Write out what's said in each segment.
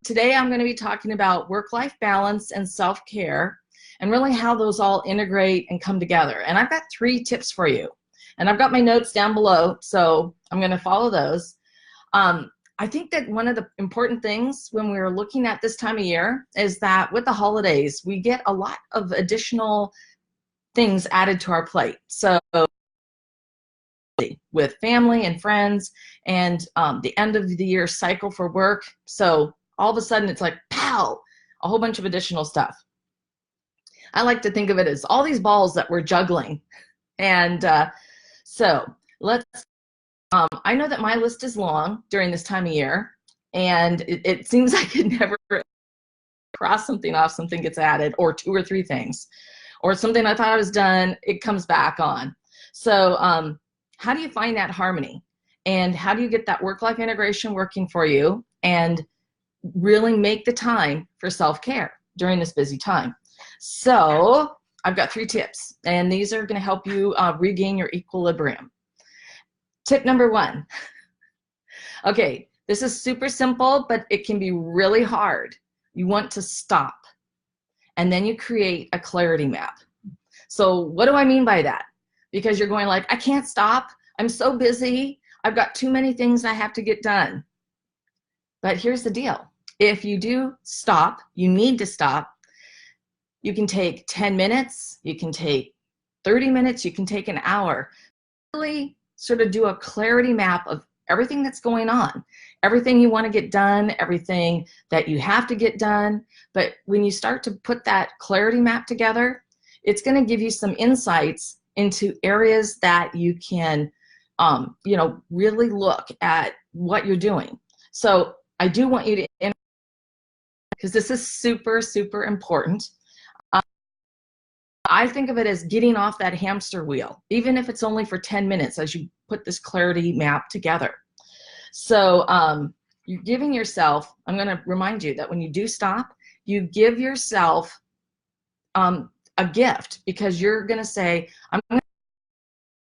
today I'm going to be talking about work-life balance and self-care and really how those all integrate and come together. And I've got 3 tips for you. And I've got my notes down below, so I'm going to follow those. I think that one of the important things when we're looking at this time of year is that with the holidays, we get a lot of additional things added to our plate. So with family and friends and the end of the year cycle for work. So all of a sudden it's like, pow, a whole bunch of additional stuff. I like to think of it as all these balls that we're juggling. And so let's, I know that my list is long during this time of year, and it seems I could never cross something off, something gets added, or 2 or 3 things, or something I thought I was done, it comes back on. So how do you find that harmony? And how do you get that work-life integration working for you and really make the time for self-care during this busy time? So I've got 3 tips, and these are going to help you regain your equilibrium. Tip number 1. Okay, this is super simple, but it can be really hard. You want to stop, and then you create a clarity map. So what do I mean by that? Because you're going like, I can't stop. I'm so busy. I've got too many things I have to get done. But here's the deal. If you do stop, you need to stop. You can take 10 minutes, you can take 30 minutes, you can take an hour. Really sort of do a clarity map of everything that's going on, everything you want to get done, everything that you have to get done. But when you start to put that clarity map together, it's going to give you some insights into areas that you can, you know, really look at what you're doing. So I do want you to, because this is super, super important. I think of it as getting off that hamster wheel, even if it's only for 10 minutes as you put this clarity map together. So you're giving yourself, I'm going to remind you that when you do stop, you give yourself a gift, because you're going to say, I'm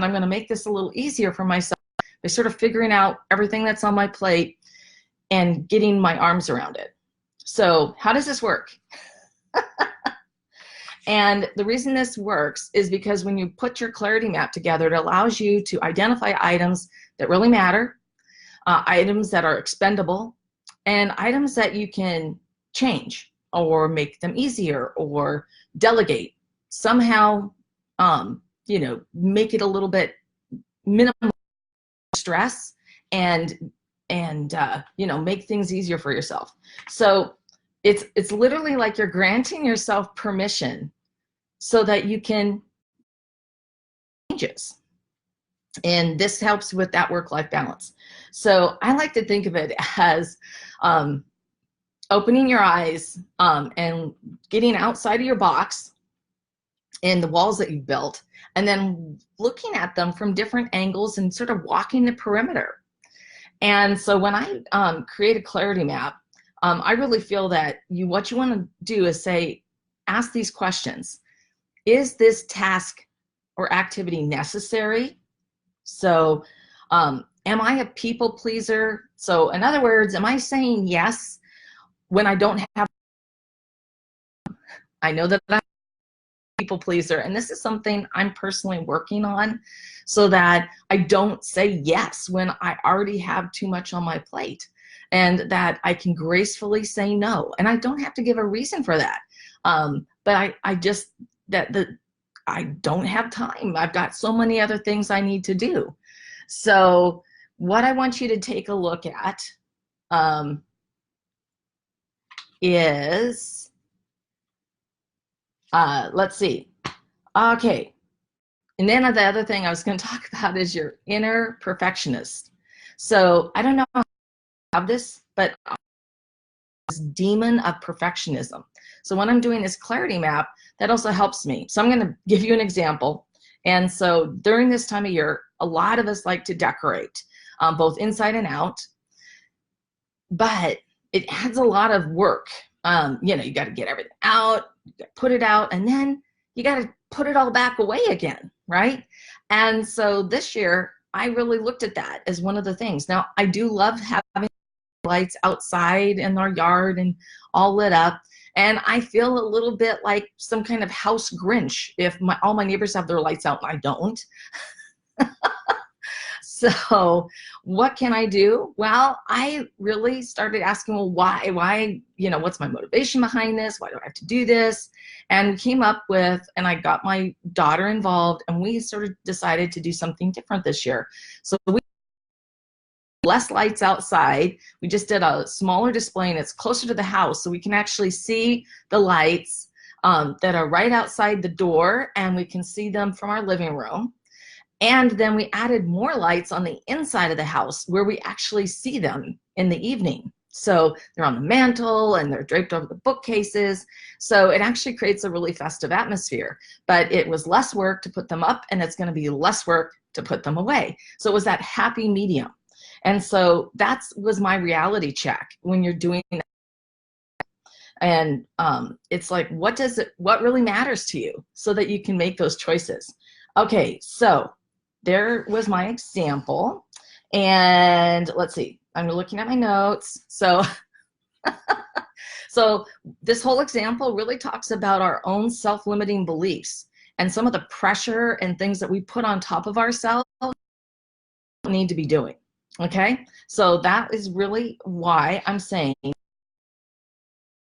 going to make this a little easier for myself by sort of figuring out everything that's on my plate and getting my arms around it. So how does this work? And the reason this works is because when you put your clarity map together, it allows you to identify items that really matter, items that are expendable, and items that you can change or make them easier or delegate. Somehow, you know, make it a little bit minimal stress and you know, make things easier for yourself. So it's literally like you're granting yourself permission so that you can changes. And this helps with that work-life balance. So I like to think of it as opening your eyes and getting outside of your box and the walls that you've built, and then looking at them from different angles and sort of walking the perimeter. And so when I create a clarity map, I really feel that what you want to do is say, ask these questions. Is this task or activity necessary? So am I a people pleaser? So in other words, am I saying yes when I don't have? I know that I'm a people pleaser, and this is something I'm personally working on so that I don't say yes when I already have too much on my plate, and that I can gracefully say no. And I don't have to give a reason for that. But I just, I don't have time. I've got so many other things I need to do. So what I want you to take a look at is, let's see. Okay. And then the other thing I was going to talk about is your inner perfectionist. So I don't know how I have this, but this demon of perfectionism. So when I'm doing this clarity map, that also helps me. So I'm going to give you an example. And so during this time of year, a lot of us like to decorate, both inside and out, but it adds a lot of work. You know, you got to get everything out, you got to put it out, and then you got to put it all back away again, right? And so this year, I really looked at that as one of the things. Now, I do love having lights outside in our yard and all lit up. And I feel a little bit like some kind of house Grinch if all my neighbors have their lights out and I don't. So what can I do? Well, I really started asking, well, why, you know, what's my motivation behind this? Why do I have to do this? And we came up with, and I got my daughter involved, and we sort of decided to do something different this year. So we less lights outside. We just did a smaller display, and it's closer to the house, so we can actually see the lights that are right outside the door, and we can see them from our living room. And then we added more lights on the inside of the house where we actually see them in the evening. So they're on the mantle and they're draped over the bookcases. So it actually creates a really festive atmosphere. But it was less work to put them up, and it's going to be less work to put them away. So it was that happy medium. And so that was my reality check when you're doing that. And it's like, what really matters to you so that you can make those choices? Okay, so there was my example. And let's see, I'm looking at my notes. So, so this whole example really talks about our own self-limiting beliefs and some of the pressure and things that we put on top of ourselves need to be doing. Okay, so that is really why I'm saying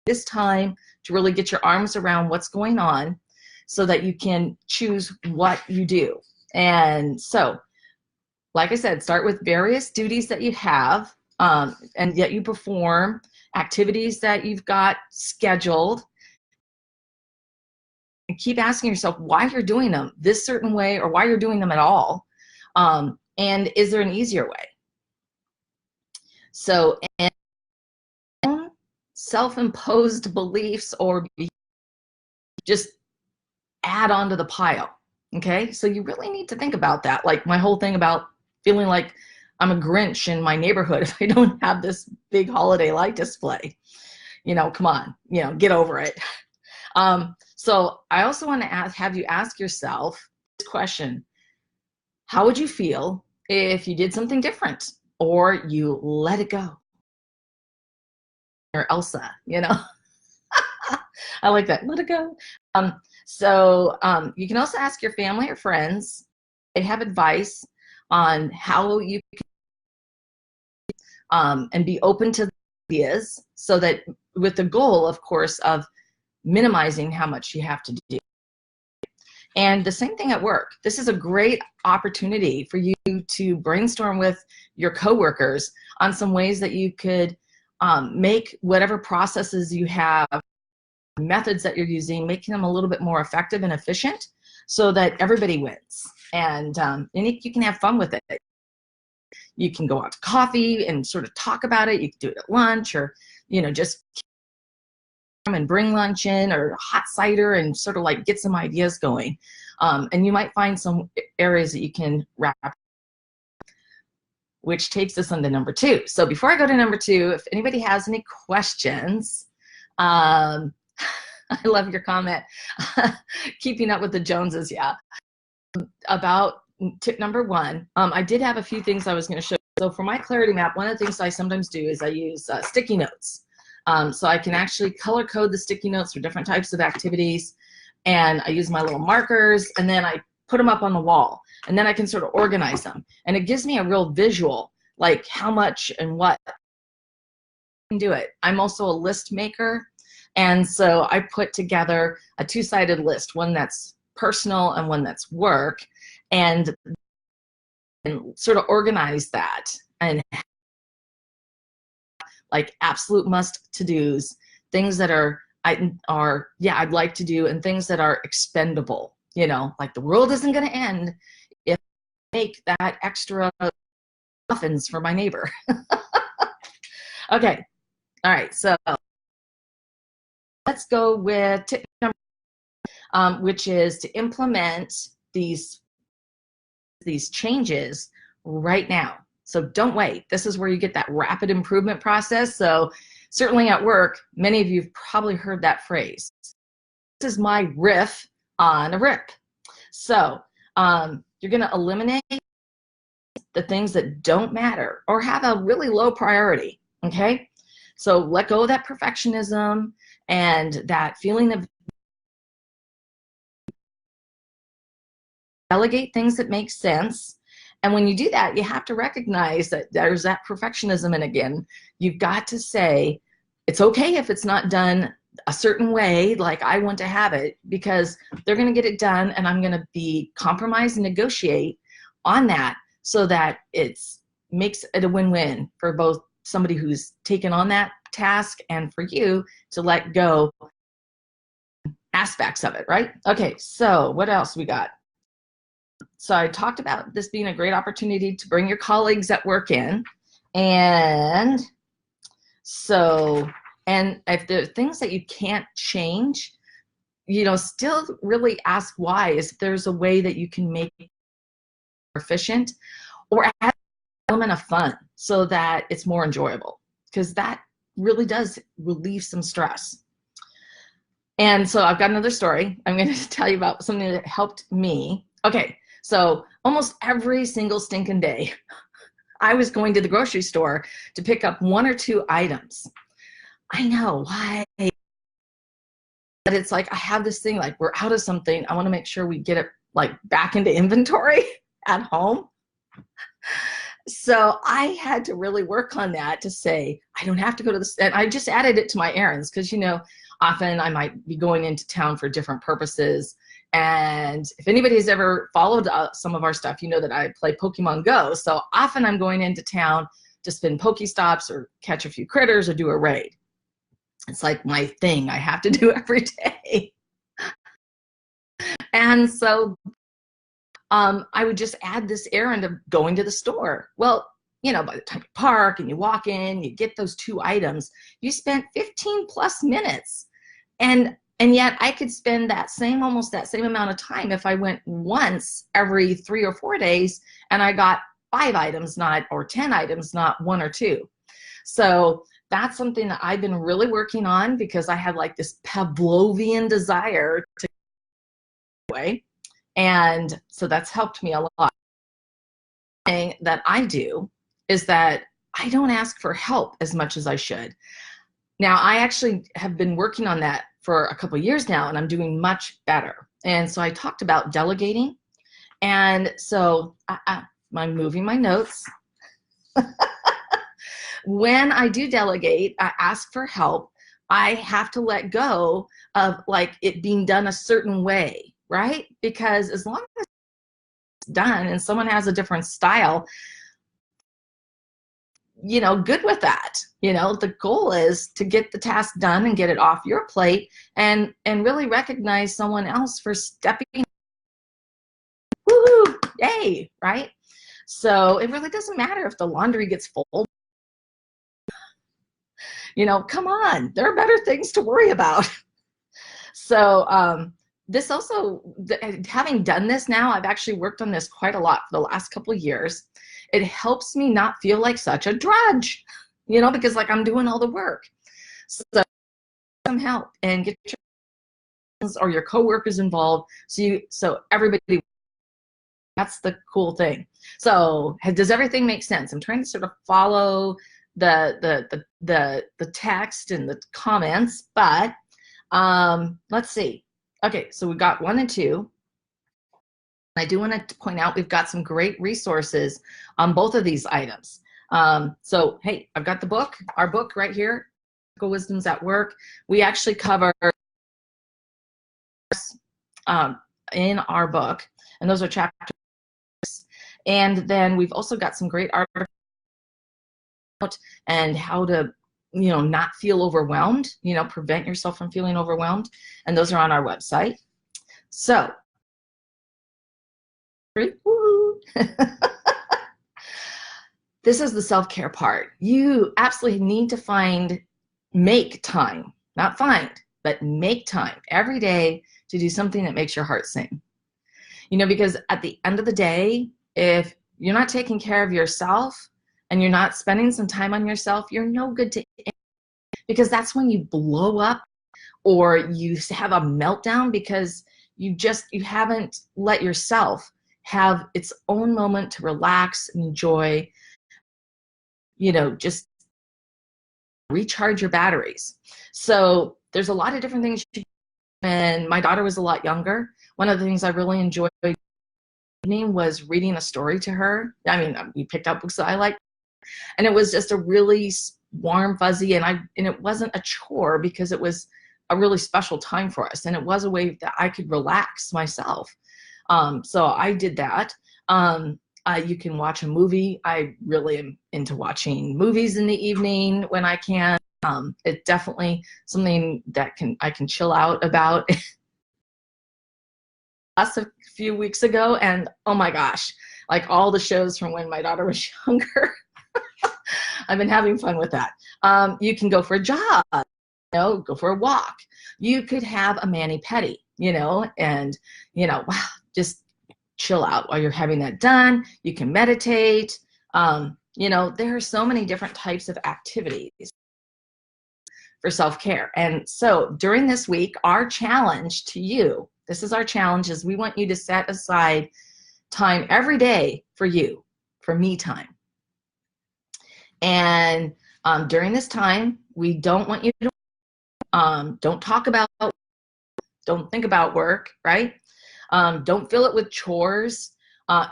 this time to really get your arms around what's going on so that you can choose what you do. And so, like I said, start with various duties that you have and yet you perform, activities that you've got scheduled, and keep asking yourself why you're doing them this certain way or why you're doing them at all. And is there an easier way? So, and self-imposed beliefs or just add on to the pile. Okay, so you really need to think about that. Like my whole thing about feeling like I'm a Grinch in my neighborhood if I don't have this big holiday light display. You know, come on, you know, get over it. So I also want to have you ask yourself this question: how would you feel if you did something different or you let it go? Or Elsa, you know. I like that. Let it go. So you can also ask your family or friends. They have advice on how you can and be open to ideas, so that with the goal, of course, of minimizing how much you have to do. And the same thing at work. This is a great opportunity for you to brainstorm with your coworkers on some ways that you could make whatever processes you have, methods that you're using, making them a little bit more effective and efficient so that everybody wins. And you can have fun with it. You can go out to coffee and sort of talk about it. You can do it at lunch, or, you know, just come and bring lunch in, or hot cider, and sort of like get some ideas going. And you might find some areas that you can wrap up, which takes us on to number 2. So before I go to number 2, if anybody has any questions, I love your comment. Keeping up with the Joneses, yeah. About tip number 1, I did have a few things I was going to show you. So for my clarity map, one of the things I sometimes do is I use sticky notes. So I can actually color code the sticky notes for different types of activities, and I use my little markers, and then I put them up on the wall, and then I can sort of organize them, and it gives me a real visual, like how much and what I can do it. I'm also a list maker, and so I put together a 2-sided list, one that's personal and one that's work, and sort of organize that, and like absolute must to-dos, things that I'd like to do, and things that are expendable. You know, like the world isn't going to end if I make that extra muffins for my neighbor. Okay, all right, so let's go with tip number 1, which is to implement these changes right now. So don't wait. This is where you get that rapid improvement process. So certainly at work, many of you have probably heard that phrase. This is my riff on a rip. So you're going to eliminate the things that don't matter or have a really low priority. Okay? So let go of that perfectionism and that feeling of delegate things that make sense. And when you do that, you have to recognize that there's that perfectionism. And again, you've got to say, it's okay if it's not done a certain way, like I want to have it, because they're going to get it done and I'm going to be compromised and negotiate on that so that it's makes it a win-win for both somebody who's taken on that task and for you to let go aspects of it, right? Okay, so what else we got? So I talked about this being a great opportunity to bring your colleagues at work in. And so, and if there are things that you can't change, you know, still really ask why. Is there's a way that you can make it more efficient or add an element of fun so that it's more enjoyable, because that really does relieve some stress. And so I've got another story. I'm going to tell you about something that helped me. Okay, so almost every single stinking day, I was going to the grocery store to pick up 1 or 2 items. I know why, but it's like I have this thing like we're out of something. I want to make sure we get it like back into inventory at home. So I had to really work on that to say I don't have to go to the, and I just added it to my errands because, you know, often I might be going into town for different purposes. And if anybody has ever followed some of our stuff, you know that I play Pokemon Go. So often I'm going into town to spin Pokestops or catch a few critters or do a raid. It's like my thing I have to do every day. And so I would just add this errand of going to the store. Well, you know, by the time you park and you walk in, you get those 2 items, you spent 15 plus minutes. And yet I could spend that same, almost that same amount of time if I went once every 3 or 4 days and I got 5 items, not, or 10 items, not 1 or 2. So that's something that I've been really working on because I had like this Pavlovian desire to get away. And so that's helped me a lot. The thing that I do is that I don't ask for help as much as I should. Now, I actually have been working on that for a couple of years now, and I'm doing much better. And so I talked about delegating. And so I'm moving my notes. When I do delegate, I ask for help. I have to let go of like it being done a certain way, right? Because as long as it's done and someone has a different style, you know, good with that. You know, the goal is to get the task done and get it off your plate and really recognize someone else for stepping, woohoo, yay, right? So it really doesn't matter if the laundry gets full. You know, come on, there are better things to worry about. So this also, having done this now, I've actually worked on this quite a lot for the last couple of years. It helps me not feel like such a drudge, you know, because like I'm doing all the work. So some help and get your friends or your coworkers involved so everybody, that's the cool thing. So does everything make sense? I'm trying to sort of follow the text and the comments, but let's see. Okay, so we got 1 and 2. I do want to point out we've got some great resources on both of these items. So hey, I've got the book, our book right here, Wisdoms at Work. We actually cover in our book, and those are chapters. And then we've also got some great articles and how to, you know, not feel overwhelmed, you know, prevent yourself from feeling overwhelmed. And those are on our website. So, this is the self-care part. You absolutely need to make time, not find, but make time every day to do something that makes your heart sing. You know, because at the end of the day, if you're not taking care of yourself and you're not spending some time on yourself, you're no good to anyone, because that's when you blow up or you have a meltdown because you haven't let yourself have its own moment to relax and enjoy, you know, just recharge your batteries. So there's a lot of different things you can do. When my daughter was a lot younger, one of the things I really enjoyed was reading a story to her. I mean, we picked out books that I liked, and it was just a really warm, fuzzy, and it wasn't a chore because it was a really special time for us, and it was a way that I could relax myself. So I did that. You can watch a movie. I really am into watching movies in the evening when I can. It's definitely something that I can chill out about. Last a few weeks ago, and oh my gosh, like all the shows from when my daughter was younger. I've been having fun with that. You can go for a jog, go for a walk. You could have a mani-pedi, and wow, just chill out while you're having that done. You can meditate. There are so many different types of activities for self-care. And so during this week, our challenge to you, this is our challenge, is we want you to set aside time every day for you, for me time. And during this time, we don't want you to don't talk about, don't think about work, right? Don't fill it with chores,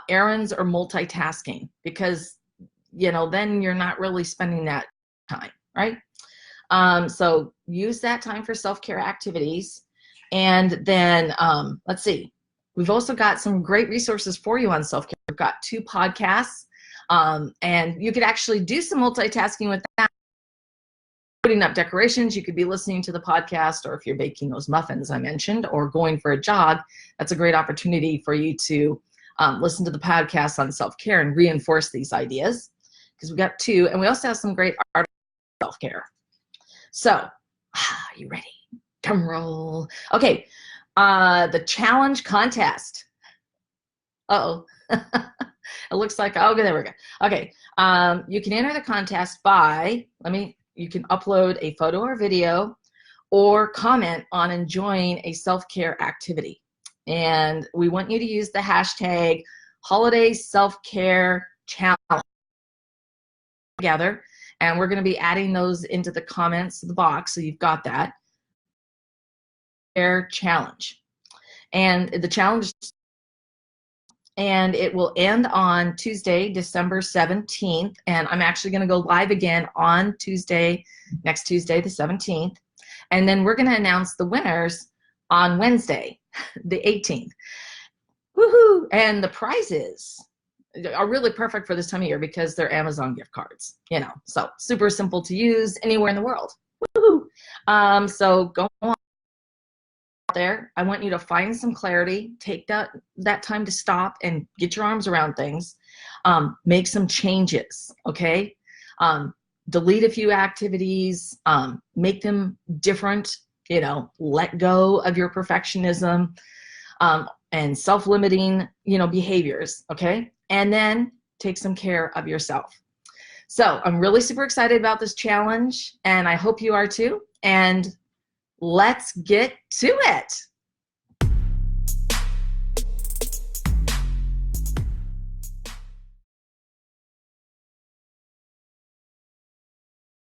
errands, or multitasking, because then you're not really spending that time, right? So use that time for self-care activities. And then let's see, we've also got some great resources for you on self-care. We've got 2 podcasts, and you could actually do some multitasking with that. Putting up decorations, you could be listening to the podcast, or if you're baking those muffins I mentioned, or going for a jog, that's a great opportunity for you to listen to the podcast on self-care and reinforce these ideas, because we've got 2, and we also have some great art on self-care. So, are you ready? Drum roll. Okay, the challenge contest. Uh-oh. It looks like, oh, there we go. Okay, you can enter the contest by, you can upload a photo or video or comment on enjoying a self-care activity. And we want you to use the hashtag Holiday Self-Care Challenge together. And we're going to be adding those into the comments of the box, so you've got that. Challenge. And the challenge, and it will end on Tuesday, December 17th. And I'm actually going to go live again on Tuesday, next Tuesday, the 17th. And then we're going to announce the winners on Wednesday, the 18th. Woohoo! And the prizes are really perfect for this time of year because they're Amazon gift cards, so super simple to use anywhere in the world. Woohoo! So go on there. I want you to find some clarity, take that time to stop and get your arms around things, make some changes, okay? Delete a few activities, make them different, let go of your perfectionism and self-limiting, behaviors, okay? And then take some care of yourself. So I'm really super excited about this challenge, and I hope you are too. And let's get to it.